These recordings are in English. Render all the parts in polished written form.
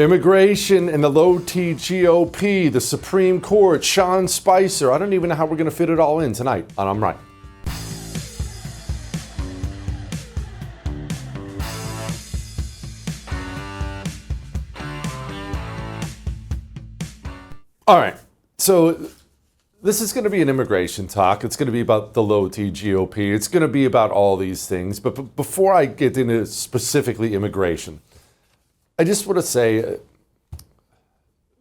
Immigration and the low-T GOP, the Supreme Court, Sean Spicer. I don't even know how we're going to fit it all in tonight on I'm Right. All right, so this is going to be an immigration talk. It's going to be about the low-T GOP. It's going to be about all these things. But before I get into specifically immigration, I just want to say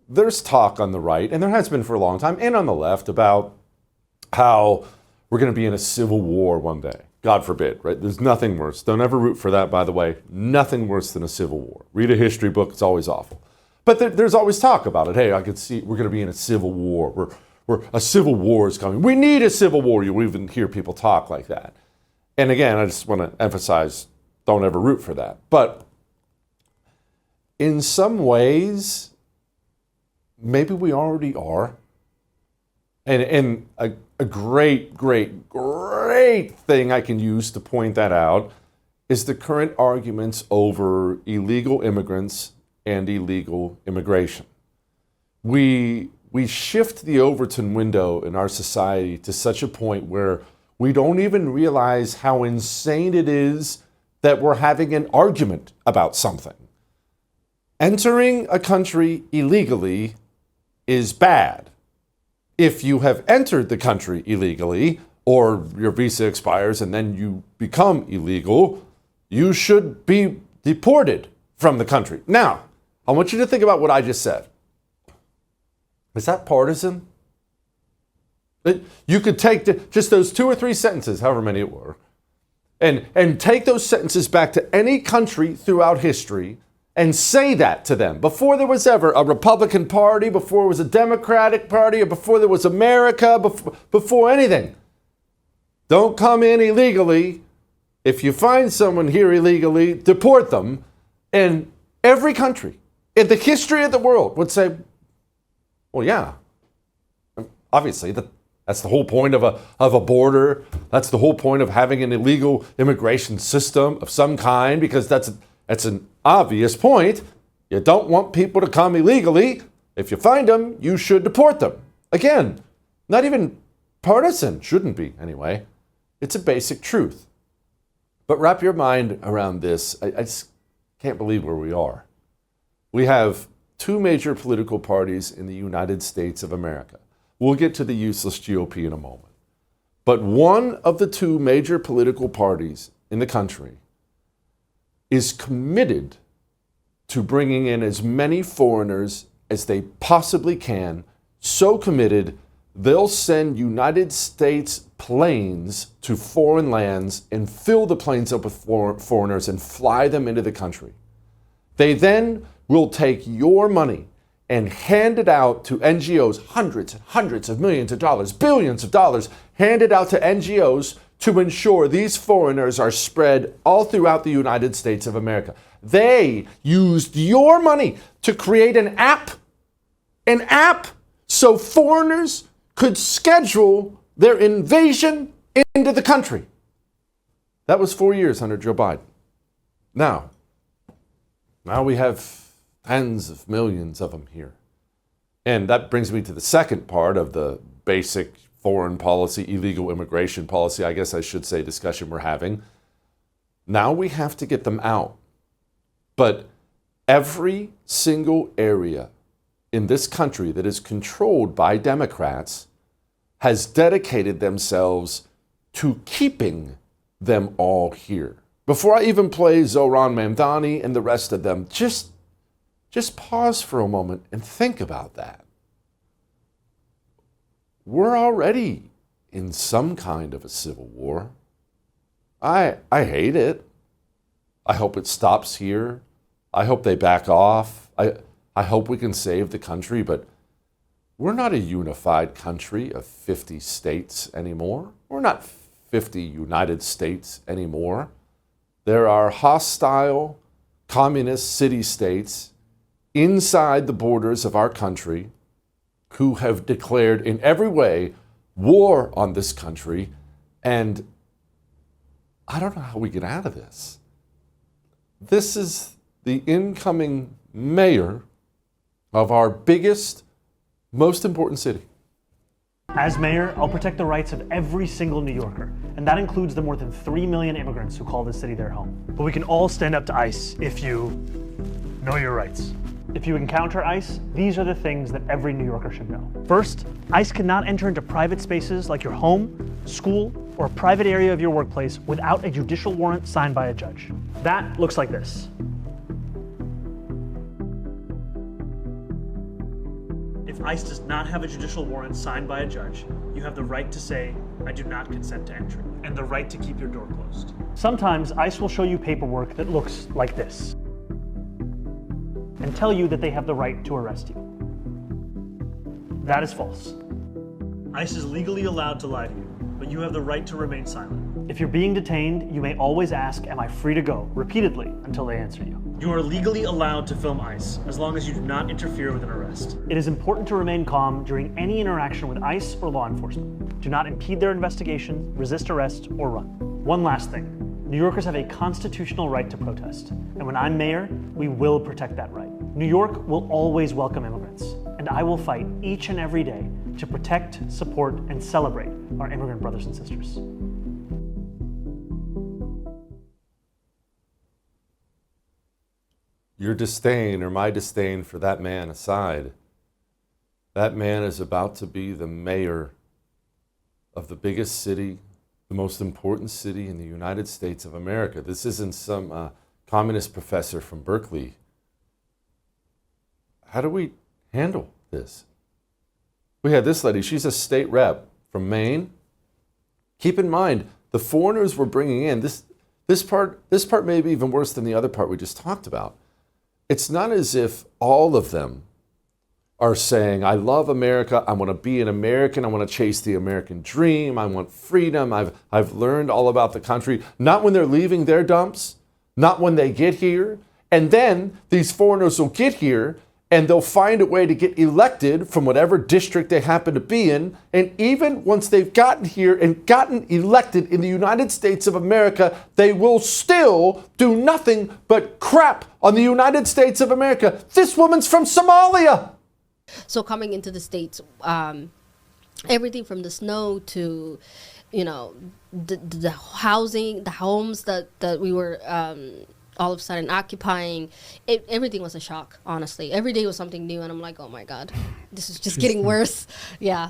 there's talk on the right, and there has been for a long time, and on the left, about how we're going to be in a civil war one day. God forbid, right? There's nothing worse. Don't ever root for that, by the way. Nothing worse than a civil war. Read a history book. It's always awful. But there's always talk about it. Hey, I could see we're going to be in a civil war. A civil war is coming. We need a civil war. You'll even hear people talk like that. And again, I just want to emphasize, don't ever root for that. But in some ways, maybe we already are. And a great thing I can use to point that out is the current arguments over illegal immigrants and illegal immigration. We shift the Overton window in our society to such a point where we don't even realize how insane it is that we're having an argument about something. Entering a country illegally is bad. If you have entered the country illegally, or your visa expires and then you become illegal, you should be deported from the country. Now, I want you to think about what I just said. Is that partisan? You could take just those 2 or 3 sentences, however many it were, and take those sentences back to any country throughout history and say that to them. Before there was ever a Republican Party, before there was a Democratic Party, or before there was America, before anything. Don't come in illegally. If you find someone here illegally, deport them. And every country in the history of the world would say, well, yeah, obviously that's the whole point of a border. That's the whole point of having an illegal immigration system of some kind, because that's an obvious point. You don't want people to come illegally. If you find them, you should deport them. Again, not even partisan, shouldn't be anyway. It's a basic truth. But wrap your mind around this. I just can't believe where we are. We have 2 major political parties in the United States of America. We'll get to the useless GOP in a moment. But one of the 2 major political parties in the country is committed to bringing in as many foreigners as they possibly can, so committed they'll send United States planes to foreign lands and fill the planes up with foreigners and fly them into the country. They then will take your money and hand it out to NGOs, hundreds and hundreds of millions of dollars, billions of dollars, hand it out to NGOs to ensure these foreigners are spread all throughout the United States of America. They used your money to create an app so foreigners could schedule their invasion into the country. That was 4 years under Joe Biden. Now we have tens of millions of them here. And that brings me to the second part of the basic foreign policy, illegal immigration policy, I guess I should say, discussion we're having. Now we have to get them out. But every single area in this country that is controlled by Democrats has dedicated themselves to keeping them all here. Before I even play Zohran, Mamdani, and the rest of them, just pause for a moment and think about that. We're already in some kind of a civil war. I hate it. I hope it stops here. I hope they back off. I hope we can save the country, but we're not a unified country of 50 states anymore. We're not 50 United States anymore. There are hostile communist city-states inside the borders of our country who have declared in every way war on this country, and I don't know how we get out of this. This is the incoming mayor of our biggest, most important city. As mayor, I'll protect the rights of every single New Yorker, and that includes the more than 3 million immigrants who call this city their home. But we can all stand up to ICE if you know your rights. If you encounter ICE, these are the things that every New Yorker should know. First, ICE cannot enter into private spaces like your home, school, or a private area of your workplace without a judicial warrant signed by a judge. That looks like this. If ICE does not have a judicial warrant signed by a judge, you have the right to say, "I do not consent to entry," and the right to keep your door closed. Sometimes ICE will show you paperwork that looks like this and tell you that they have the right to arrest you. That is false. ICE is legally allowed to lie to you, but you have the right to remain silent. If you're being detained, you may always ask, "Am I free to go?" repeatedly until they answer you. You are legally allowed to film ICE as long as you do not interfere with an arrest. It is important to remain calm during any interaction with ICE or law enforcement. Do not impede their investigation, resist arrest, or run. One last thing. New Yorkers have a constitutional right to protest, and when I'm mayor, we will protect that right. New York will always welcome immigrants, and I will fight each and every day to protect, support, and celebrate our immigrant brothers and sisters. Your disdain or my disdain for that man aside, that man is about to be the mayor of the biggest city, the most important city in the United States of America. This isn't some communist professor from Berkeley. How do we handle this? We had this lady, she's a state rep from Maine. Keep in mind, the foreigners we're bringing in, this part may be even worse than the other part we just talked about. It's not as if all of them are saying, "I love America, I want to be an American, I want to chase the American dream, I want freedom, I've learned all about the country." Not when they're leaving their dumps, not when they get here. And then these foreigners will get here and they'll find a way to get elected from whatever district they happen to be in. And even once they've gotten here and gotten elected in the United States of America, they will still do nothing but crap on the United States of America. This woman's from Somalia. So coming into the States, everything from the snow to, the housing, the homes that we were all of a sudden occupying, everything was a shock, honestly. Every day was something new, and I'm like, oh my God, this is just getting worse. Yeah,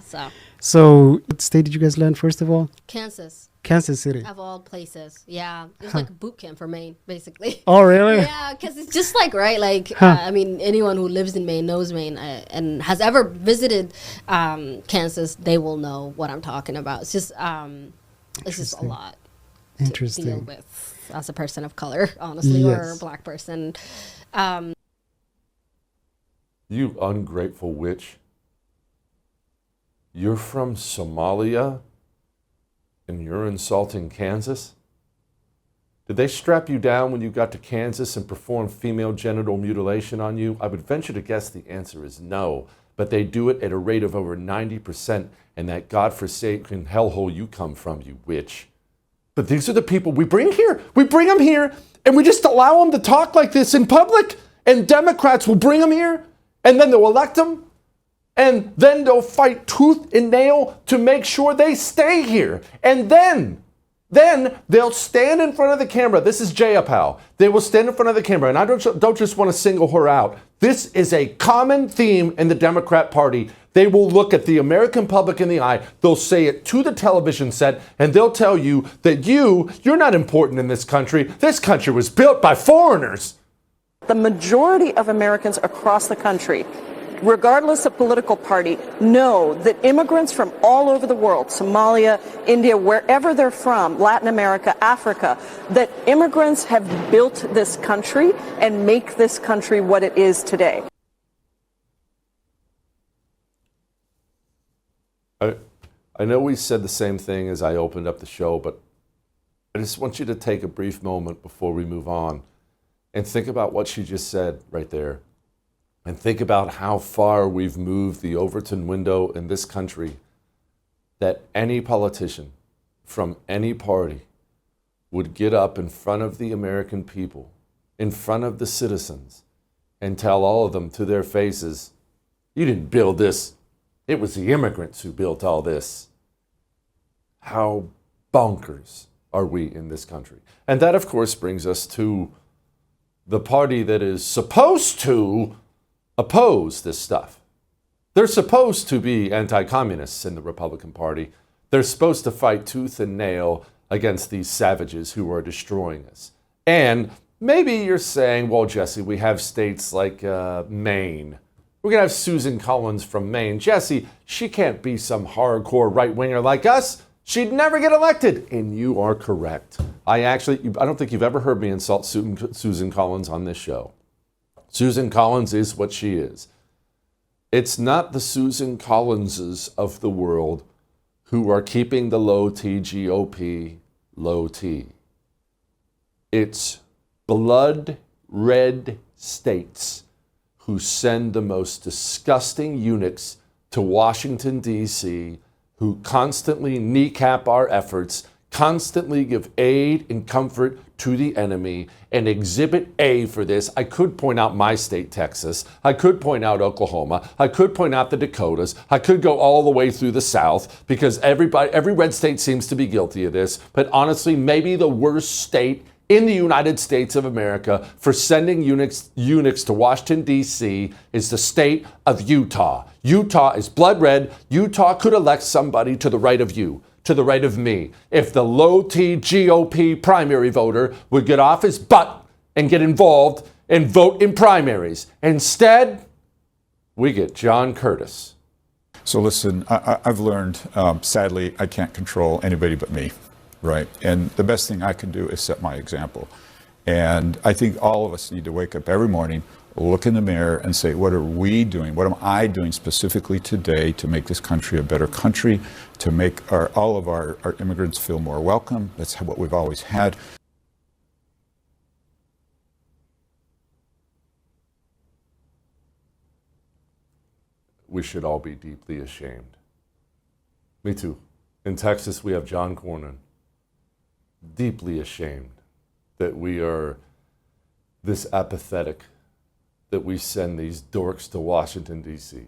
So what state did you guys land, first of all? Kansas. Kansas City. Of all places, yeah. It was like a boot camp for Maine, basically. Oh, really? Yeah, because it's just like, right, like, anyone who lives in Maine knows Maine and has ever visited Kansas, they will know what I'm talking about. It's just a lot to deal with as a person of color, honestly, or a black person. You ungrateful witch. You're from Somalia and you're insulting Kansas? Did they strap you down when you got to Kansas and perform female genital mutilation on you? I would venture to guess the answer is no, but they do it at a rate of over 90% in that godforsaken hellhole you come from, you witch. But these are the people we bring here. We bring them here and we just allow them to talk like this in public. And Democrats will bring them here and then they'll elect them. And then they'll fight tooth and nail to make sure they stay here. And then they'll stand in front of the camera. This is Jayapal. They will stand in front of the camera. And I don't just want to single her out. This is a common theme in the Democrat Party. They will look at the American public in the eye. They'll say it to the television set. And they'll tell you that you're not important in this country. This country was built by foreigners. The majority of Americans across the country, regardless of political party, know that immigrants from all over the world, Somalia, India, wherever they're from, Latin America, Africa, that immigrants have built this country and make this country what it is today. I know we said the same thing as I opened up the show, but I just want you to take a brief moment before we move on and think about what she just said right there. And think about how far we've moved the Overton window in this country, that any politician from any party would get up in front of the American people, in front of the citizens, and tell all of them to their faces, you didn't build this. It was the immigrants who built all this. How bonkers are we in this country? And that, of course, brings us to the party that is supposed to oppose this stuff. They're supposed to be anti-communists in the Republican Party. They're supposed to fight tooth and nail against these savages who are destroying us. And maybe you're saying, well, Jesse, we have states like Maine. We're going to have Susan Collins from Maine. Jesse, she can't be some hardcore right-winger like us. She'd never get elected. And you are correct. I don't think you've ever heard me insult Susan Collins on this show. Susan Collins is what she is. It's not the Susan Collinses of the world who are keeping the low T GOP low T. It's blood red states who send the most disgusting eunuchs to Washington, D.C., who constantly kneecap our efforts, constantly give aid and comfort to the enemy, and exhibit A for this. I could point out my state, Texas. I could point out Oklahoma. I could point out the Dakotas. I could go all the way through the South, because every red state seems to be guilty of this. But honestly, maybe the worst state in the United States of America for sending eunuchs to Washington, D.C. is the state of Utah. Utah is blood red. Utah could elect somebody to the right of you, to the right of me, if the low T GOP primary voter would get off his butt and get involved and vote in primaries. Instead, we get John Curtis. So listen, I've learned, sadly, I can't control anybody but me. Right. And the best thing I can do is set my example. And I think all of us need to wake up every morning, look in the mirror and say, what are we doing? What am I doing specifically today to make this country a better country, to make all of our immigrants feel more welcome? That's what we've always had. We should all be deeply ashamed. Me too. In Texas, we have John Cornyn. Deeply ashamed that we are this apathetic, that we send these dorks to Washington, D.C.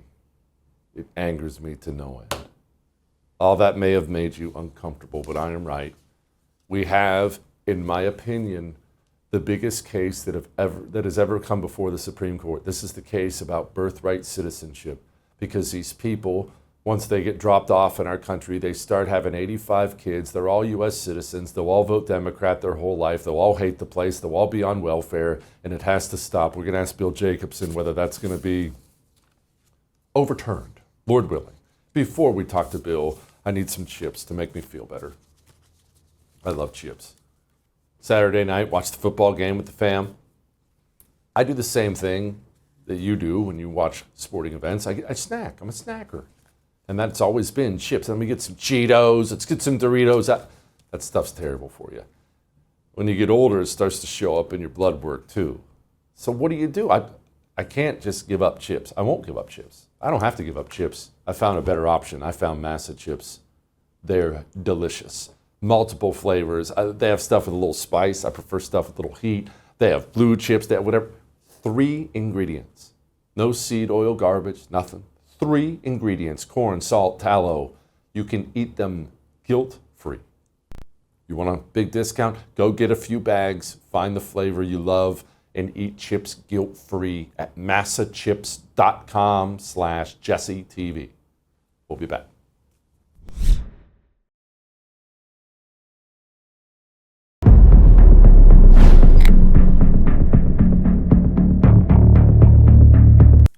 It angers me to no end. All that may have made you uncomfortable, but I am right. We have, in my opinion, the biggest case that has ever come before the Supreme Court. This is the case about birthright citizenship, because these people, once they get dropped off in our country, they start having 85 kids. They're all U.S. citizens. They'll all vote Democrat their whole life. They'll all hate the place. They'll all be on welfare, and it has to stop. We're going to ask Bill Jacobson whether that's going to be overturned, Lord willing. Before we talk to Bill, I need some chips to make me feel better. I love chips. Saturday night, watch the football game with the fam. I do the same thing that you do when you watch sporting events. I snack. I'm a snacker. And that's always been chips. Let me get some Cheetos. Let's get some Doritos. That stuff's terrible for you. When you get older, it starts to show up in your blood work too. So what do? I can't just give up chips. I won't give up chips. I don't have to give up chips. I found a better option. I found Massa chips. They're delicious. Multiple flavors. They have stuff with a little spice. I prefer stuff with a little heat. They have blue chips. They have whatever. 3 ingredients. No seed oil garbage, nothing. 3 ingredients: corn, salt, tallow. You can eat them guilt-free. You want a big discount? Go get a few bags, find the flavor you love, and eat chips guilt-free at massachips.com/JesseTV. We'll be back.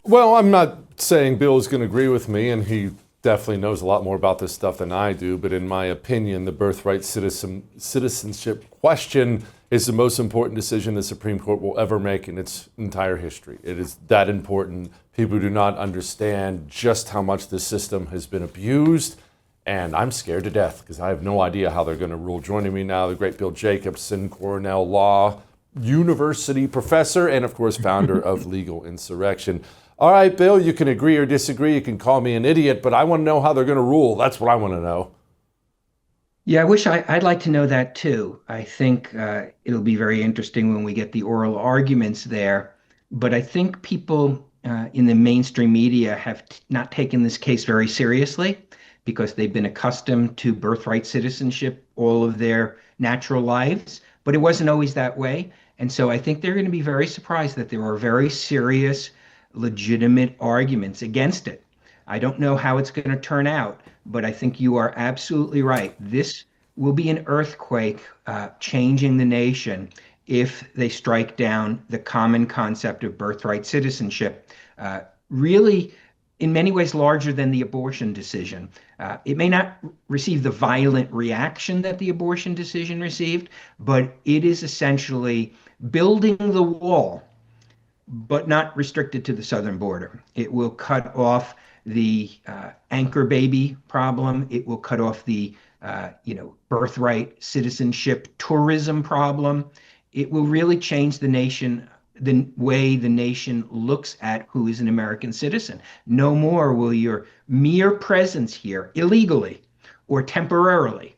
Well, I'm not saying Bill is going to agree with me, and he definitely knows a lot more about this stuff than I do, but in my opinion, the birthright citizenship question is the most important decision the Supreme Court will ever make in its entire history. It is that important. People do not understand just how much this system has been abused, and I'm scared to death because I have no idea how they're going to rule. Joining me now, the great Bill Jacobson, Cornell Law University professor, and of course, founder of Legal Insurrection. All right, Bill, you can agree or disagree. You can call me an idiot, but I want to know how they're going to rule. That's what I want to know. Yeah, I'd like to know that too. I think it'll be very interesting when we get the oral arguments there. but I think people in the mainstream media have not taken this case very seriously because they've been accustomed to birthright citizenship all of their natural lives, but it wasn't always that way. And so I think they're going to be very surprised that there are very serious, legitimate arguments against it. I don't know how it's going to turn out, but I think you are absolutely right. This will be an earthquake changing the nation if they strike down the common concept of birthright citizenship, really, in many ways, larger than the abortion decision. It may not receive the violent reaction that the abortion decision received, but it is essentially building the wall, but not restricted to the southern border. It will cut off the anchor baby problem. It will cut off the birthright citizenship tourism problem. It will really change the nation, the way the nation looks at who is an American citizen. No more will your mere presence here illegally or temporarily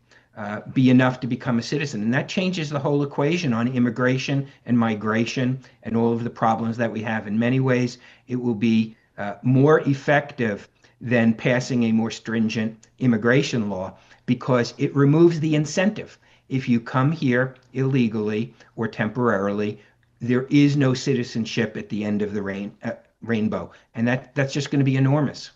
be enough to become a citizen. And that changes the whole equation on immigration and migration and all of the problems that we have. In many ways, it will be more effective than passing a more stringent immigration law because it removes the incentive. If you come here illegally or temporarily, there is no citizenship at the end of the rainbow. And that's just going to be enormous.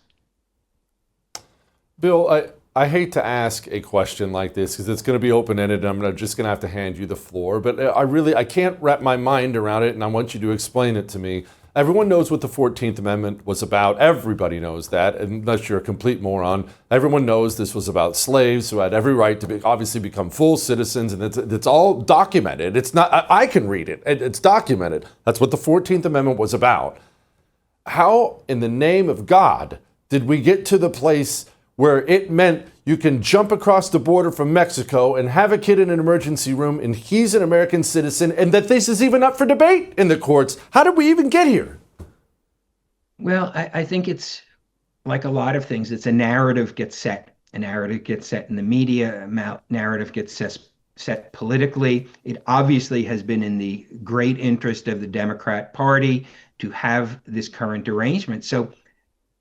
Bill, I hate to ask a question like this because it's going to be open-ended and I'm just going to have to hand you the floor, but I can't wrap my mind around it and I want you to explain it to me. Everyone knows what the 14th Amendment was about. Everybody knows that, unless you're a complete moron. Everyone knows this was about slaves who had every right to obviously become full citizens, and it's all documented. It's not, I can read it. It's documented. That's what the 14th Amendment was about. How, in the name of God, did we get to the place where it meant you can jump across the border from Mexico and have a kid in an emergency room and he's an American citizen and that this is even up for debate in the courts? How did we even get here? Well, I think it's like a lot of things. It's a narrative gets set. A narrative gets set in the media. A narrative gets set politically. It obviously has been in the great interest of the Democrat Party to have this current arrangement. So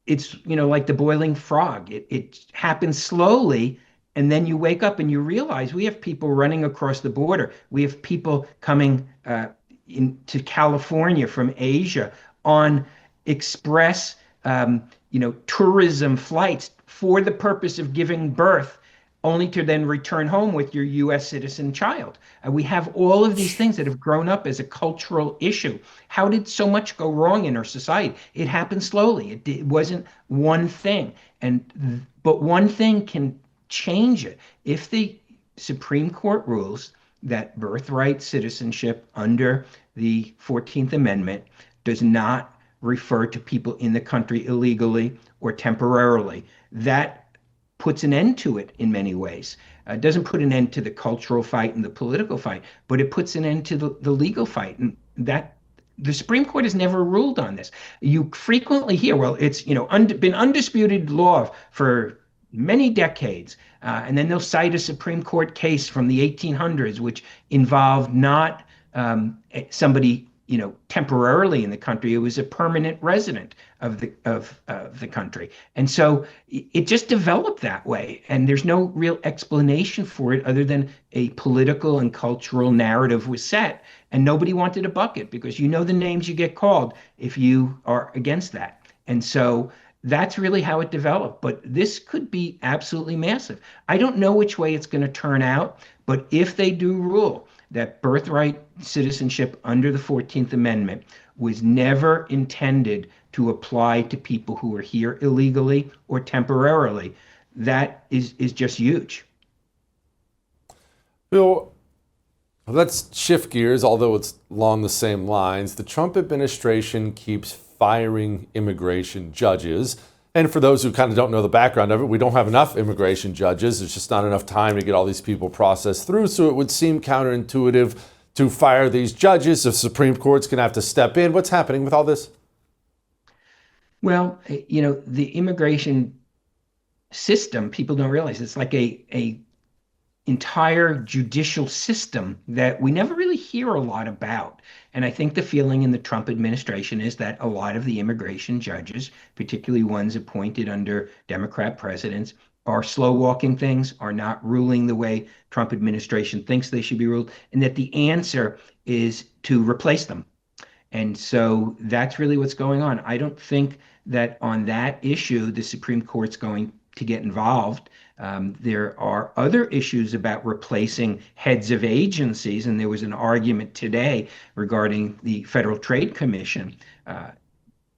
it's, like the boiling frog. It happens slowly, and then you wake up and you realize we have people running across the border. We have people coming into California from Asia on express, tourism flights for the purpose of giving birth, only to then return home with your U.S. citizen child. We have all of these things that have grown up as a cultural issue. How did so much go wrong in our society? It happened slowly. It wasn't one thing. But one thing can change it. If the Supreme Court rules that birthright citizenship under the 14th Amendment does not refer to people in the country illegally or temporarily, that puts an end to it in many ways. It doesn't put an end to the cultural fight and the political fight, but it puts an end to the legal fight. And that the Supreme Court has never ruled on this. You frequently hear, well, it's been undisputed law for many decades. And then they'll cite a Supreme Court case from the 1800s, which involved not somebody temporarily in the country. It was a permanent resident of the country. And so it just developed that way. And there's no real explanation for it other than a political and cultural narrative was set. And nobody wanted a bucket because the names you get called if you are against that. And so that's really how it developed. But this could be absolutely massive. I don't know which way it's going to turn out, but if they do rule that birthright citizenship under the 14th Amendment was never intended to apply to people who are here illegally or temporarily, that is just huge. Bill, let's shift gears, although it's along the same lines. The Trump administration keeps firing immigration judges. And for those who kind of don't know the background of it, we don't have enough immigration judges. There's just not enough time to get all these people processed through. So it would seem counterintuitive to fire these judges. The Supreme Court's going to have to step in. What's happening with all this? Well, the immigration system, people don't realize it's like a entire judicial system that we never really hear a lot about. And I think the feeling in the Trump administration is that a lot of the immigration judges, particularly ones appointed under Democrat presidents, are slow walking things, are not ruling the way Trump administration thinks they should be ruled, and that the answer is to replace them. And so that's really what's going on. I don't think that on that issue, the Supreme Court's going to get involved. There are other issues about replacing heads of agencies, and there was an argument today regarding the Federal Trade Commission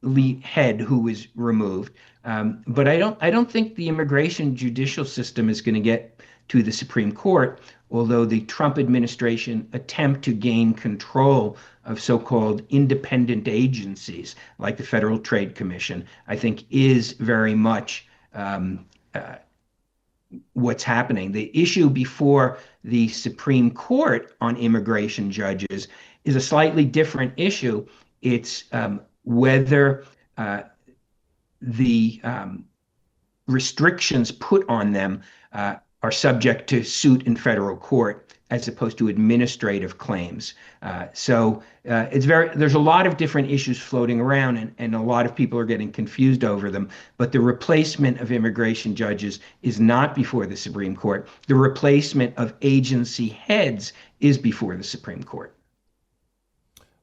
lead head who was removed. But I don't think the immigration judicial system is going to get to the Supreme Court, although the Trump administration attempt to gain control of so-called independent agencies like the Federal Trade Commission, I think is very much what's happening. The issue before the Supreme Court on immigration judges is a slightly different issue. It's whether the restrictions put on them are subject to suit in federal court as opposed to administrative claims. There's a lot of different issues floating around, and a lot of people are getting confused over them. But the replacement of immigration judges is not before the Supreme Court. The replacement of agency heads is before the Supreme Court.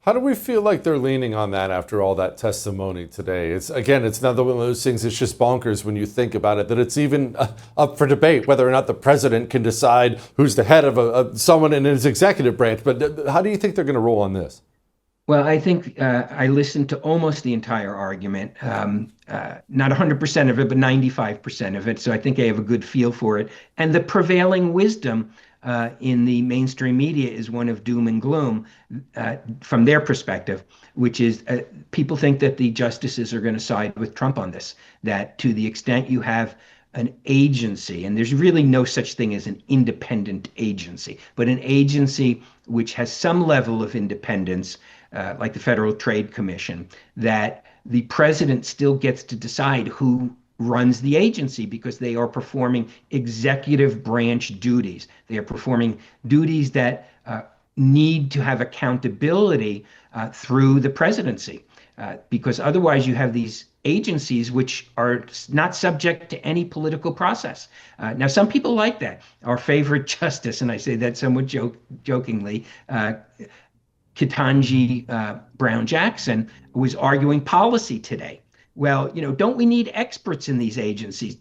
How do we feel like they're leaning on that after all that testimony today? It's another one of those things. It's just bonkers when you think about it, that it's even up for debate whether or not the president can decide who's the head of someone in his executive branch. But how do you think they're going to roll on this? Well, I think I listened to almost the entire argument, not 100% of it, but 95% of it. So I think I have a good feel for it. And the prevailing wisdom in the mainstream media is one of doom and gloom from their perspective, which is people think that the justices are going to side with Trump on this, that to the extent you have an agency, and there's really no such thing as an independent agency, but an agency which has some level of independence, like the Federal Trade Commission, that the president still gets to decide who runs the agency because they are performing executive branch duties. They are performing duties that need to have accountability through the presidency, because otherwise you have these agencies which are not subject to any political process. Now, some people like that. Our favorite justice, and I say that somewhat jokingly, Ketanji Brown Jackson, was arguing policy today. Well, don't we need experts in these agencies?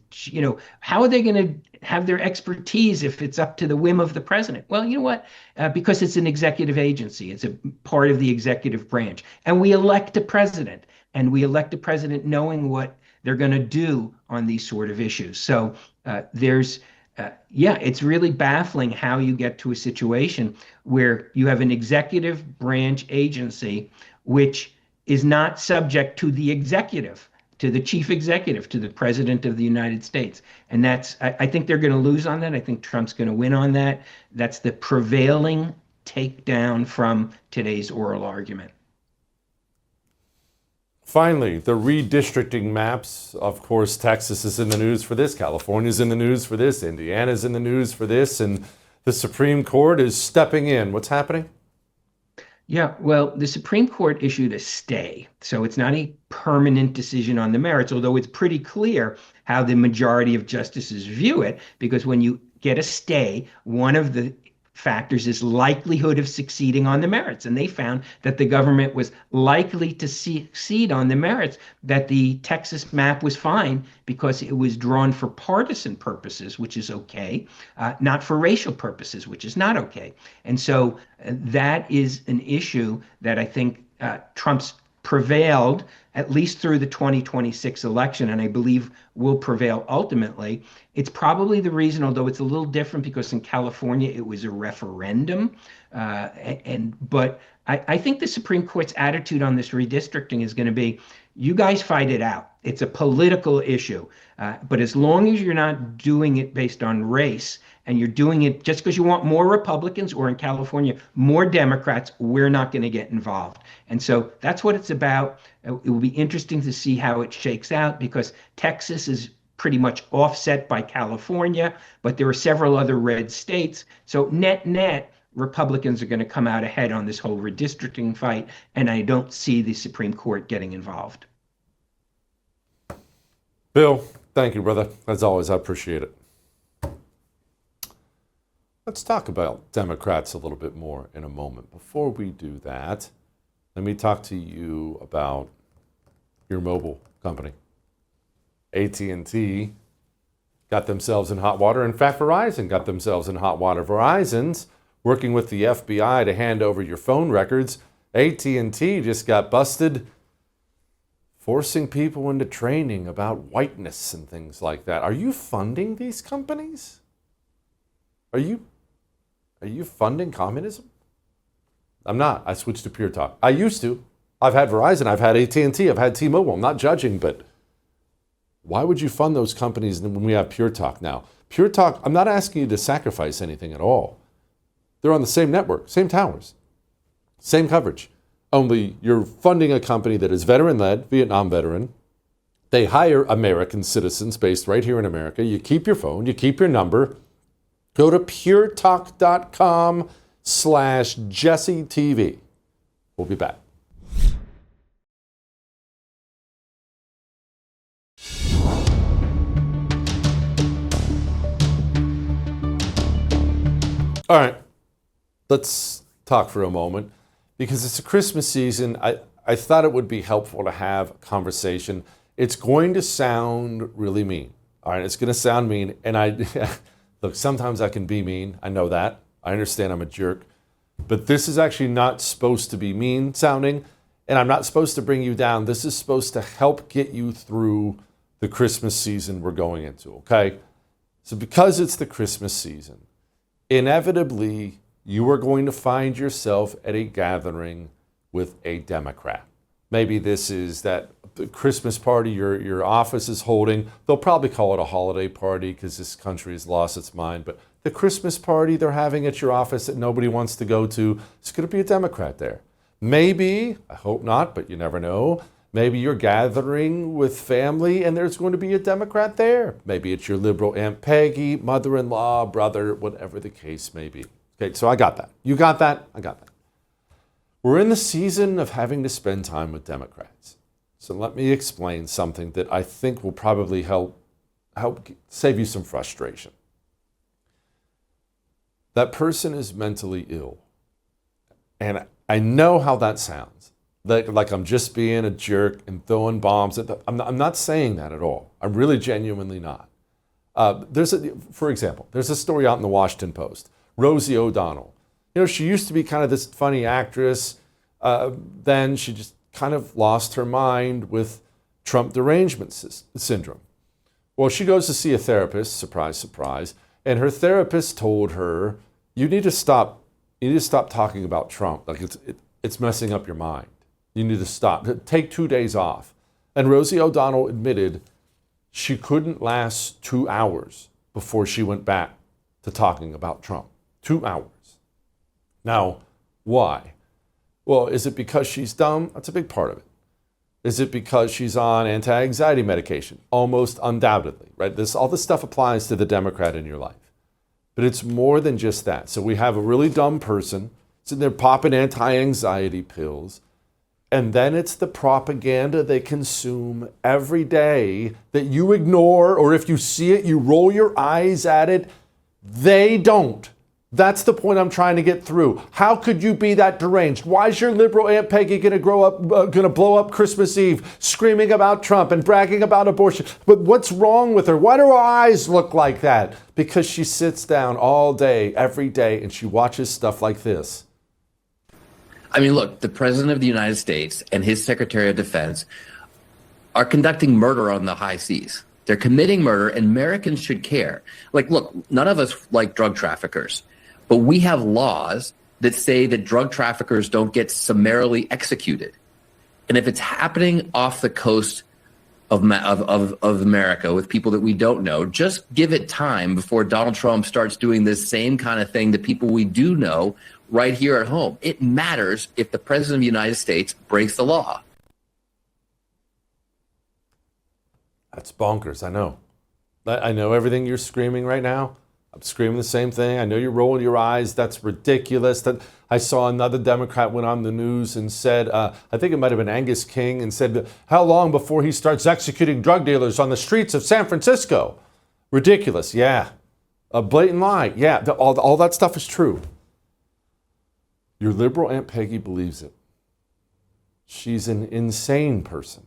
How are they going to have their expertise if it's up to the whim of the president? Well, you know what? Because it's an executive agency. It's a part of the executive branch. And we elect a president. And we elect a president knowing what they're going to do on these sort of issues. So it's really baffling how you get to a situation where you have an executive branch agency which is not subject to the executive, to the chief executive, to the president of the United States. And I think they're going to lose on that. I think Trump's going to win on that. That's the prevailing takedown from today's oral argument. Finally, the redistricting maps. Of course, Texas is in the news for this. California's in the news for this. Indiana's in the news for this. And the Supreme Court is stepping in. What's happening? Yeah, well, the Supreme Court issued a stay. So it's not a permanent decision on the merits, although it's pretty clear how the majority of justices view it, because when you get a stay, one of the factors is likelihood of succeeding on the merits. And they found that the government was likely to succeed on the merits, that the Texas map was fine because it was drawn for partisan purposes, which is okay, not for racial purposes, which is not okay. And so that is an issue that I think Trump's prevailed at least through the 2026 election, and I believe will prevail ultimately. It's probably the reason, although it's a little different because in California it was a referendum, but I think the Supreme Court's attitude on this redistricting is going to be, you guys fight it out. It's a political issue, but as long as you're not doing it based on race, and you're doing it just because you want more Republicans, or in California, more Democrats, we're not going to get involved. And so that's what it's about. It will be interesting to see how it shakes out, because Texas is pretty much offset by California, but there are several other red states. So net, Republicans are going to come out ahead on this whole redistricting fight, and I don't see the Supreme Court getting involved. Bill, thank you, brother. As always, I appreciate it. Let's talk about Democrats a little bit more in a moment. Before we do that, let me talk to you about your mobile company. AT&T got themselves in hot water. In fact, Verizon got themselves in hot water. Verizon's working with the FBI to hand over your phone records. AT&T just got busted forcing people into training about whiteness and things like that. Are you funding these companies? Are you funding communism? I'm not. I switched to Pure Talk. I used to. I've had Verizon, I've had AT&T, I've had T-Mobile. I'm not judging, but why would you fund those companies when we have Pure Talk now? Pure Talk, I'm not asking you to sacrifice anything at all. They're on the same network, same towers, same coverage. Only you're funding a company that is veteran-led, Vietnam veteran. They hire American citizens based right here in America. You keep your phone, you keep your number. Go to puretalk.com/JesseTV. We'll be back. All right, let's talk for a moment because it's a Christmas season. I thought it would be helpful to have a conversation. It's going to sound really mean. All right, it's going to sound mean. And look, sometimes I can be mean. I know that. I understand I'm a jerk. But this is actually not supposed to be mean sounding. And I'm not supposed to bring you down. This is supposed to help get you through the Christmas season we're going into, okay? So because it's the Christmas season, inevitably, you are going to find yourself at a gathering with a Democrat. Maybe this is that Christmas party your office is holding. They'll probably call it a holiday party because this country has lost its mind. But the Christmas party they're having at your office that nobody wants to go to, it's going to be a Democrat there. Maybe, I hope not, but you never know, maybe you're gathering with family and there's going to be a Democrat there. Maybe it's your liberal Aunt Peggy, mother-in-law, brother, whatever the case may be. Okay, so I got that. You got that? I got that. We're in the season of having to spend time with Democrats. So let me explain something that I think will probably help save you some frustration. That person is mentally ill. And I know how that sounds. Like I'm just being a jerk and throwing bombs at them. I'm not saying that at all. I'm really genuinely not. For example, there's a story out in the Washington Post. Rosie O'Donnell. You know, she used to be kind of this funny actress. Then she just kind of lost her mind with Trump derangement syndrome. Well, she goes to see a therapist, surprise, surprise, and her therapist told her, you need to stop talking about Trump. Like it's messing up your mind. You need to stop. Take 2 days off. And Rosie O'Donnell admitted she couldn't last 2 hours before she went back to talking about Trump. 2 hours. Now, why? Well, is it because she's dumb? That's a big part of it. Is it because she's on anti-anxiety medication? Almost undoubtedly, right? All this stuff applies to the Democrat in your life. But it's more than just that. So we have a really dumb person sitting there popping anti-anxiety pills. And then it's the propaganda they consume every day that you ignore, or if you see it, you roll your eyes at it. They don't. That's the point I'm trying to get through. How could you be that deranged? Why is your liberal Aunt Peggy going to blow up Christmas Eve, screaming about Trump and bragging about abortion? But what's wrong with her? Why do her eyes look like that? Because she sits down all day, every day, and she watches stuff like this. I mean, look, the President of the United States and his Secretary of Defense are conducting murder on the high seas. They're committing murder, and Americans should care. Like, look, none of us like drug traffickers, but we have laws that say that drug traffickers don't get summarily executed. And if it's happening off the coast of America with people that we don't know, just give it time before Donald Trump starts doing this same kind of thing to people we do know right here at home. It matters if the President of the United States breaks the law. That's bonkers, I know. I know everything you're screaming right now. I'm screaming the same thing. I know you're rolling your eyes. That's ridiculous. That I saw another Democrat went on the news and said, I think it might have been Angus King, and said, how long before he starts executing drug dealers on the streets of San Francisco? Ridiculous. Yeah. A blatant lie. Yeah. All that stuff is true. Your liberal Aunt Peggy believes it. She's an insane person.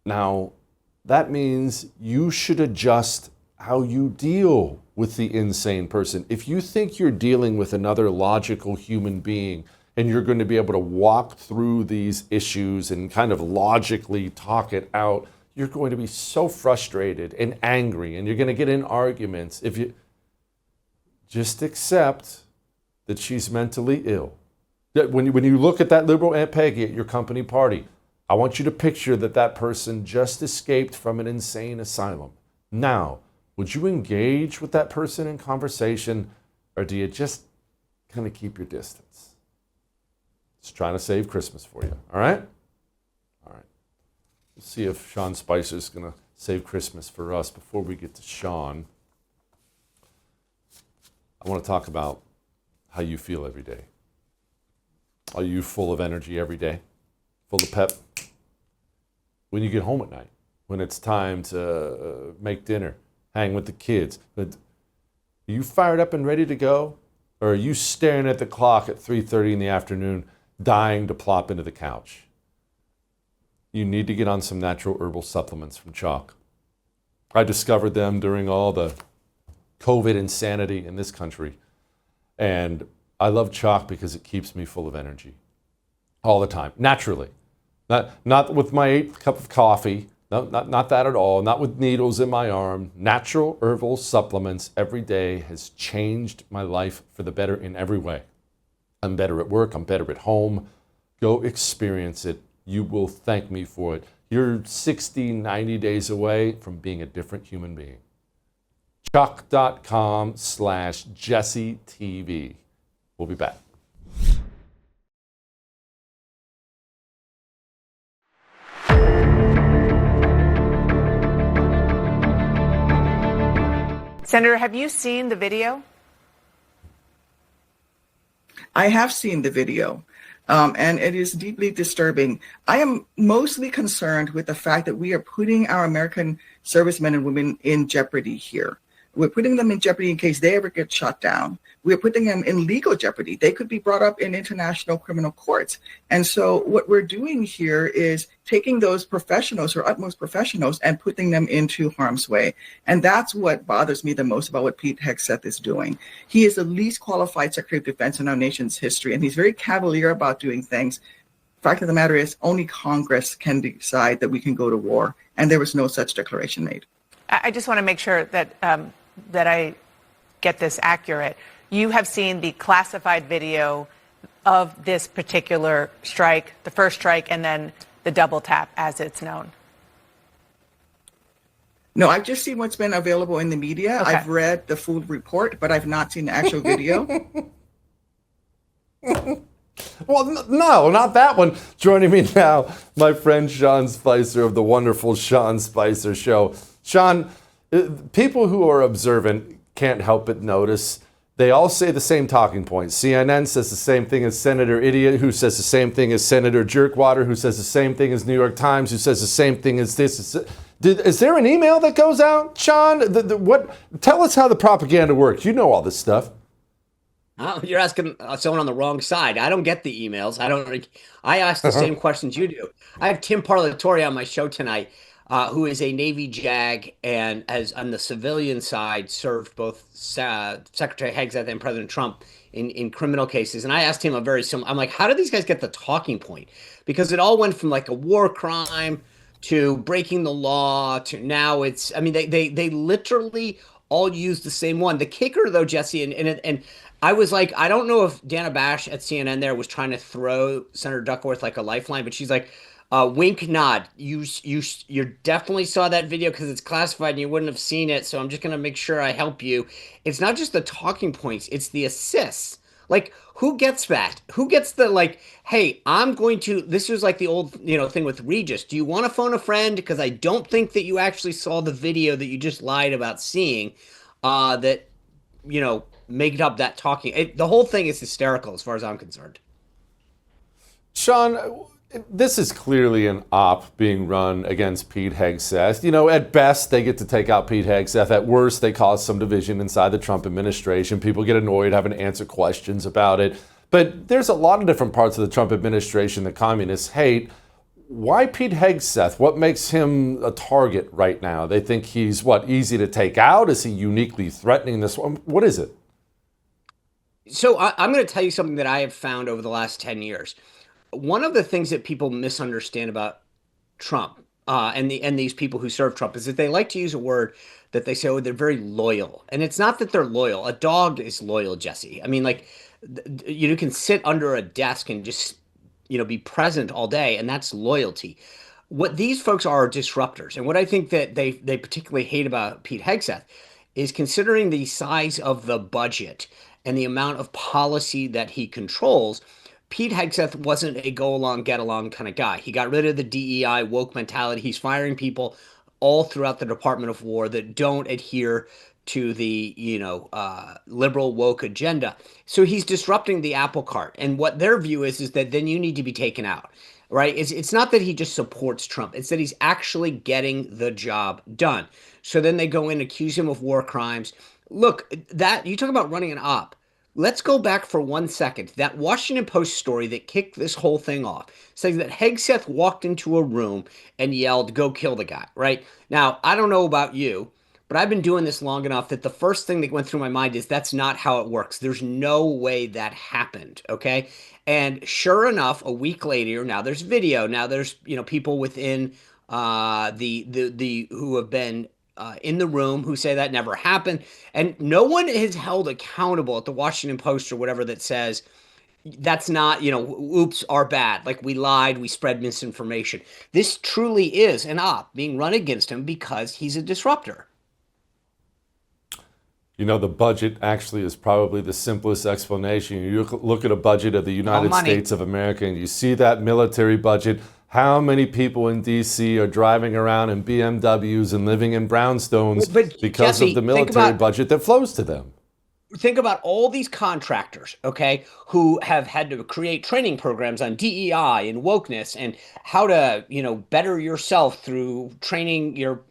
Now, that means you should adjust how you deal with the insane person. If you think you're dealing with another logical human being and you're going to be able to walk through these issues and kind of logically talk it out, you're going to be so frustrated and angry, and you're going to get in arguments. If you just accept that she's mentally ill. When you look at that liberal Aunt Peggy at your company party, I want you to picture that person just escaped from an insane asylum. Now, would you engage with that person in conversation, or do you just kind of keep your distance? Just trying to save Christmas for you, all right? All right. We'll see if Sean Spicer's going to save Christmas for us. Before we get to Sean, I want to talk about how you feel every day. Are you full of energy every day? Full of pep? When you get home at night, when it's time to make dinner, hang with the kids, but are you fired up and ready to go? Or are you staring at the clock at 3:30 in the afternoon, dying to plop into the couch? You need to get on some natural herbal supplements from Chalk. I discovered them during all the COVID insanity in this country. And I love Chalk because it keeps me full of energy all the time, naturally. Not with my 8th cup of coffee. No, not that at all. Not with needles in my arm. Natural herbal supplements every day has changed my life for the better in every way. I'm better at work. I'm better at home. Go experience it. You will thank me for it. You're 60, 90 days away from being a different human being. Chuck.com/JesseTV. We'll be back. Senator, have you seen the video? I have seen the video, and it is deeply disturbing. I am mostly concerned with the fact that we are putting our American servicemen and women in jeopardy here. We're putting them in jeopardy in case they ever get shut down. We're putting them in legal jeopardy. They could be brought up in international criminal courts. And so what we're doing here is taking those professionals, or utmost professionals, and putting them into harm's way. And that's what bothers me the most about what Pete Hegseth is doing. He is the least qualified Secretary of Defense in our nation's history, and he's very cavalier about doing things. Fact of the matter is, only Congress can decide that we can go to war, and there was no such declaration made. I just want to make sure that that I get this accurate. You have seen the classified video of this particular strike, the first strike, and then the double tap, as it's known. No, I've just seen what's been available in the media. Okay. I've read the full report, but I've not seen the actual video. Well, no, not that one. Joining me now, my friend Sean Spicer of the wonderful Sean Spicer Show. Sean, people who are observant can't help but notice they all say the same talking points. CNN says the same thing as Senator Idiot, who says the same thing as Senator Jerkwater, who says the same thing as New York Times, who says the same thing as this. Is there an email that goes out, Sean? What? Tell us how the propaganda works. You know all this stuff. Oh, you're asking someone on the wrong side. I don't get the emails. I ask the same questions you do. I have Tim Parlatore on my show tonight, who is a Navy JAG and has, on the civilian side, served both Secretary Hegseth and President Trump in criminal cases. And I asked him a very similar, I'm like, how do these guys get the talking point? Because it all went from like a war crime to breaking the law to now it's, I mean, they literally all use the same one. The kicker though, Jesse, and I was like, I don't know if Dana Bash at CNN there was trying to throw Senator Duckworth like a lifeline, but she's like, wink, nod. You definitely saw that video because it's classified and you wouldn't have seen it. So I'm just going to make sure I help you. It's not just the talking points. It's the assists. Like, who gets that? Who gets the, like, hey, I'm going to, this was like the old, thing with Regis. Do you want to phone a friend? Because I don't think that you actually saw the video that you just lied about seeing, that make up that talking. The whole thing is hysterical as far as I'm concerned. Sean, this is clearly an op being run against Pete Hegseth. At best, they get to take out Pete Hegseth. At worst, they cause some division inside the Trump administration. People get annoyed having to answer questions about it. But there's a lot of different parts of the Trump administration that communists hate. Why Pete Hegseth? What makes him a target right now? They think he's, easy to take out? Is he uniquely threatening this one? What is it? So I'm going to tell you something that I have found over the last 10 years. One of the things that people misunderstand about Trump and these people who serve Trump is that they like to use a word that they say, oh, they're very loyal. And it's not that they're loyal. A dog is loyal, Jesse. I mean, you can sit under a desk and just, be present all day, and that's loyalty. What these folks are disruptors. And what I think that they particularly hate about Pete Hegseth is considering the size of the budget and the amount of policy that he controls. Pete Hegseth wasn't a go along, get along kind of guy. He got rid of the DEI woke mentality. He's firing people all throughout the Department of War that don't adhere to the, liberal woke agenda. So he's disrupting the apple cart. And what their view is that then you need to be taken out, right? It's not that he just supports Trump. It's that he's actually getting the job done. So then they go in, accuse him of war crimes. Look, that you talk about running an op. Let's go back for 1 second. That Washington Post story that kicked this whole thing off says that Hegseth walked into a room and yelled, "Go kill the guy," right? Now, I don't know about you, but I've been doing this long enough that the first thing that went through my mind is that's not how it works. There's no way that happened, okay? And sure enough, a week later, now there's video. Now there's, people within the who have been in the room who say that never happened. And no one is held accountable at the Washington Post or whatever that says that's not, oops, our bad. Like we lied, we spread misinformation. This truly is an op being run against him because he's a disruptor. The budget actually is probably the simplest explanation. You look at a budget of the United States of America and you see that military budget. How many people in D.C. are driving around in BMWs and living in brownstones because Jesse, of the military budget that flows to them? Think about all these contractors, okay, who have had to create training programs on DEI and wokeness and how to, better yourself through training your,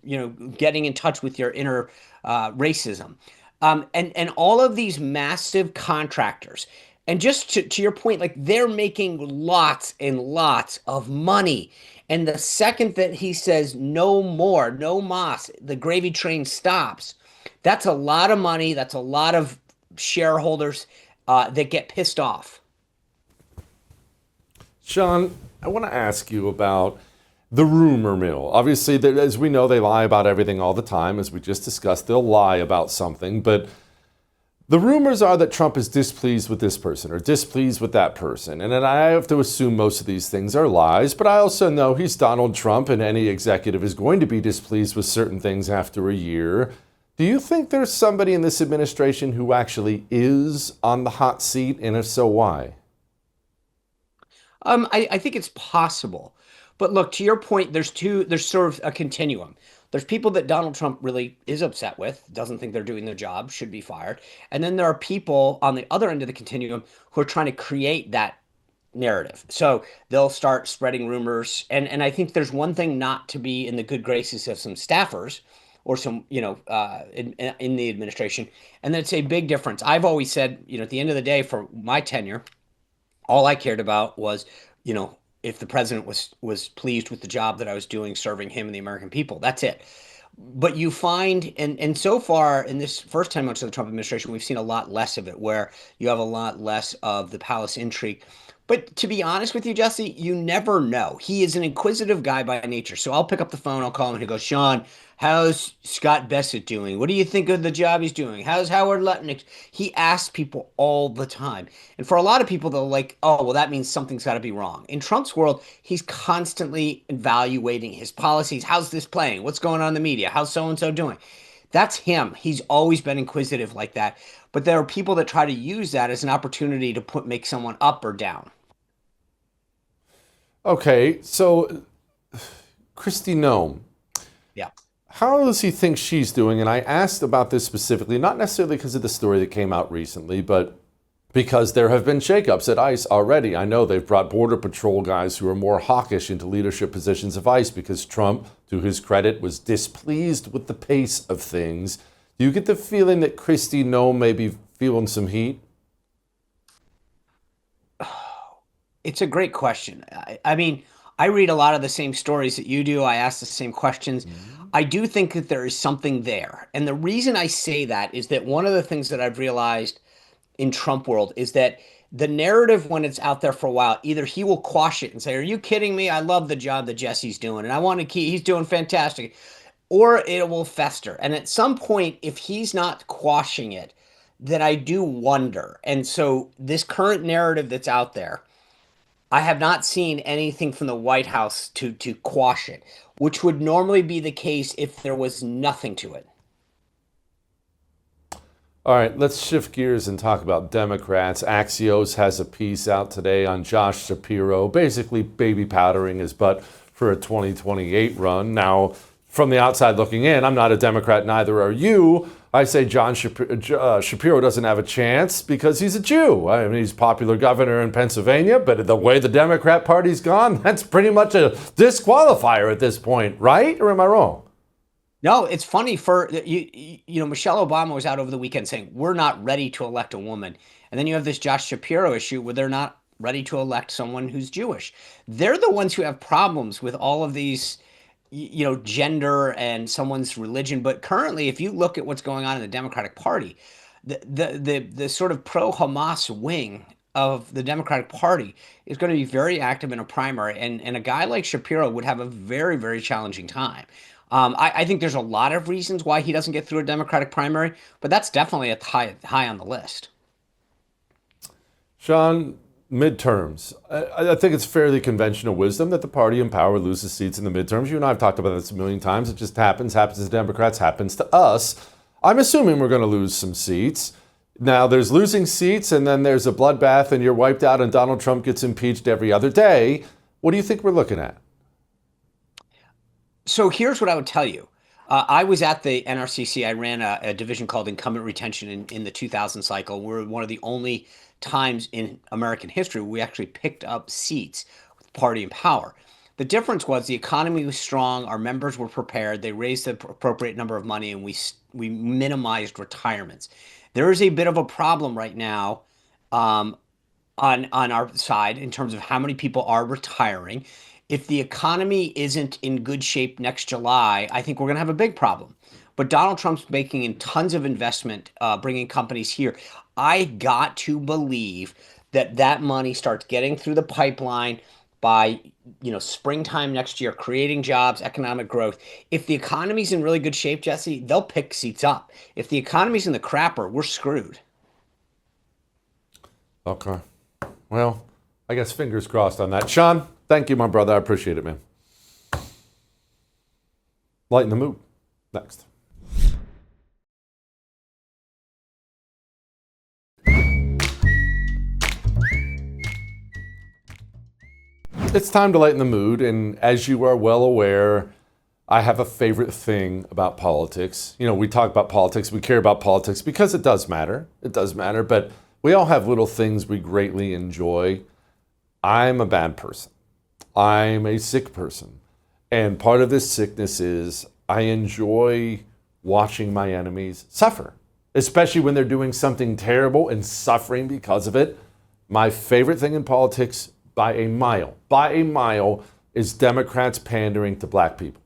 getting in touch with your inner racism. And all of these massive contractors. And just to your point, they're making lots and lots of money. And the second that he says no more, no mas, the gravy train stops, that's a lot of money. That's a lot of shareholders that get pissed off. Sean, I want to ask you about the rumor mill. Obviously, as we know, they lie about everything all the time. As we just discussed, they'll lie about something. But the rumors are that Trump is displeased with this person or displeased with that person. And then I have to assume most of these things are lies. But I also know he's Donald Trump, and any executive is going to be displeased with certain things after a year. Do you think there's somebody in this administration who actually is on the hot seat? And if so, why? I think it's possible. But look, to your point, there's sort of a continuum. There's people that Donald Trump really is upset with, doesn't think they're doing their job, should be fired. And then there are people on the other end of the continuum who are trying to create that narrative. So they'll start spreading rumors. And I think there's one thing not to be in the good graces of some staffers or some, in the administration. And then it's a big difference. I've always said, at the end of the day, for my tenure, all I cared about was, if the president was pleased with the job that I was doing, serving him and the American people. That's it. But you find, and so far in this first 10 months of the Trump administration, we've seen a lot less of it, where you have a lot less of the palace intrigue. But to be honest with you, Jesse, you never know. He is an inquisitive guy by nature. So I'll pick up the phone, I'll call him, and he goes, "Sean, how's Scott Bassett doing? What do you think of the job he's doing? How's Howard Lutnick?" He asks people all the time. And for a lot of people, they're like, "Oh, well, that means something's got to be wrong." In Trump's world, he's constantly evaluating his policies. How's this playing? What's going on in the media? How's so-and-so doing? That's him. He's always been inquisitive like that. But there are people that try to use that as an opportunity to make someone up or down. Okay, so Kristi Noem. Yeah. how does he think she's doing? And I asked about this specifically, not necessarily because of the story that came out recently, but because there have been shakeups at ICE already. I know they've brought Border Patrol guys who are more hawkish into leadership positions of ICE because Trump, to his credit, was displeased with the pace of things. Do you get the feeling that Kristi Noem may be feeling some heat? It's a great question. I mean, I read a lot of the same stories that you do. I ask the same questions. I do think that there is something there. And the reason I say that is that one of the things that I've realized in Trump world is that the narrative, when it's out there for a while, either he will quash it and say, are you kidding me? I love the job that Jesse's doing and I want to keep, he's doing fantastic, or it will fester. And at some point, if he's not quashing it, then I do wonder. And so this current narrative that's out there, I have not seen anything from the White House to quash it, which would normally be the case if there was nothing to it. All right, let's shift gears and talk about Democrats. Axios has a piece out today on Josh Shapiro, basically baby powdering his butt for a 2028 run. Now, from the outside looking in, I'm not a Democrat, neither are you. I say John Shapiro doesn't have a chance because he's a Jew. I mean, he's popular governor in Pennsylvania, but the way the Democrat Party's gone, that's pretty much a disqualifier at this point, right? Or am I wrong? No, it's funny for Michelle Obama was out over the weekend saying we're not ready to elect a woman. And then you have this Josh Shapiro issue where they're not ready to elect someone who's Jewish. They're the ones who have problems with all of these, gender and someone's religion. But currently, if you look at what's going on in the Democratic Party, the sort of pro-Hamas wing of the Democratic Party is going to be very active in a primary. And a guy like Shapiro would have a very, very challenging time. I think there's a lot of reasons why he doesn't get through a Democratic primary, but that's definitely high on the list. Sean, midterms. I think it's fairly conventional wisdom that the party in power loses seats in the midterms. You and I have talked about this a million times. It just happens to the Democrats, happens to us. I'm assuming we're going to lose some seats. Now, there's losing seats, and then there's a bloodbath, and you're wiped out, and Donald Trump gets impeached every other day. What do you think we're looking at? So here's what I would tell you. I was at the NRCC. I ran a division called incumbent retention in the 2000 cycle. We're one of the only times in American history where we actually picked up seats with the party in power. The difference was the economy was strong. Our members were prepared. They raised the appropriate number of money, and we minimized retirements. There is a bit of a problem right now on our side in terms of how many people are retiring. If the economy isn't in good shape next July, I think we're going to have a big problem. But Donald Trump's making in tons of investment, bringing companies here. I got to believe that money starts getting through the pipeline by springtime next year, creating jobs, economic growth. If the economy's in really good shape, Jesse, they'll pick seats up. If the economy's in the crapper, we're screwed. Okay. Well, I guess fingers crossed on that. Sean, thank you, my brother. I appreciate it, man. Lighten the mood. Next. It's time to lighten the mood, and as you are well aware, I have a favorite thing about politics. We talk about politics, we care about politics because it does matter. It does matter, but we all have little things we greatly enjoy. I'm a bad person. I'm a sick person. And part of this sickness is I enjoy watching my enemies suffer, especially when they're doing something terrible and suffering because of it. My favorite thing in politics, by a mile, is Democrats pandering to black people.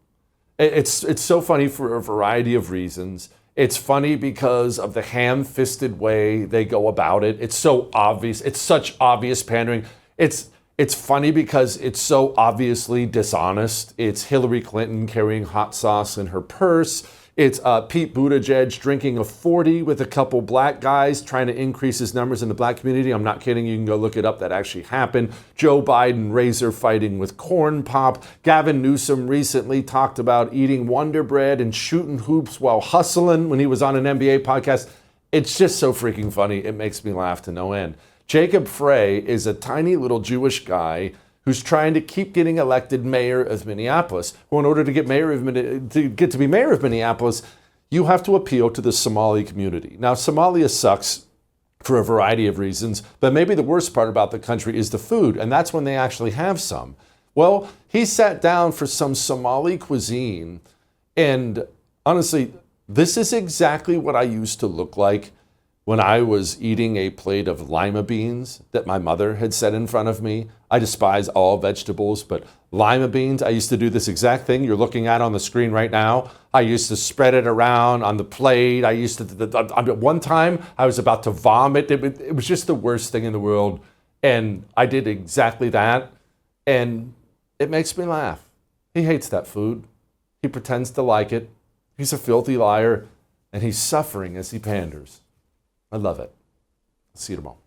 It's so funny for a variety of reasons. It's funny because of the ham-fisted way they go about it. It's so obvious. It's such obvious pandering. It's funny because it's so obviously dishonest. It's Hillary Clinton carrying hot sauce in her purse. It's Pete Buttigieg drinking a 40 with a couple black guys trying to increase his numbers in the black community. I'm not kidding. You can go look it up. That actually happened. Joe Biden razor fighting with corn pop. Gavin Newsom recently talked about eating Wonder Bread and shooting hoops while hustling when he was on an NBA podcast. It's just so freaking funny. It makes me laugh to no end. Jacob Frey is a tiny little Jewish guy who's trying to keep getting elected mayor of Minneapolis. Well, in order to get to be mayor of Minneapolis, you have to appeal to the Somali community. Now, Somalia sucks for a variety of reasons, but maybe the worst part about the country is the food, and that's when they actually have some. Well, he sat down for some Somali cuisine, and honestly, this is exactly what I used to look like when I was eating a plate of lima beans that my mother had set in front of me. I despise all vegetables, but lima beans, I used to do this exact thing you're looking at on the screen right now. I used to spread it around on the plate. I used to, one time I was about to vomit. It was just the worst thing in the world. And I did exactly that. And it makes me laugh. He hates that food. He pretends to like it. He's a filthy liar. And he's suffering as he panders. I love it. See you tomorrow.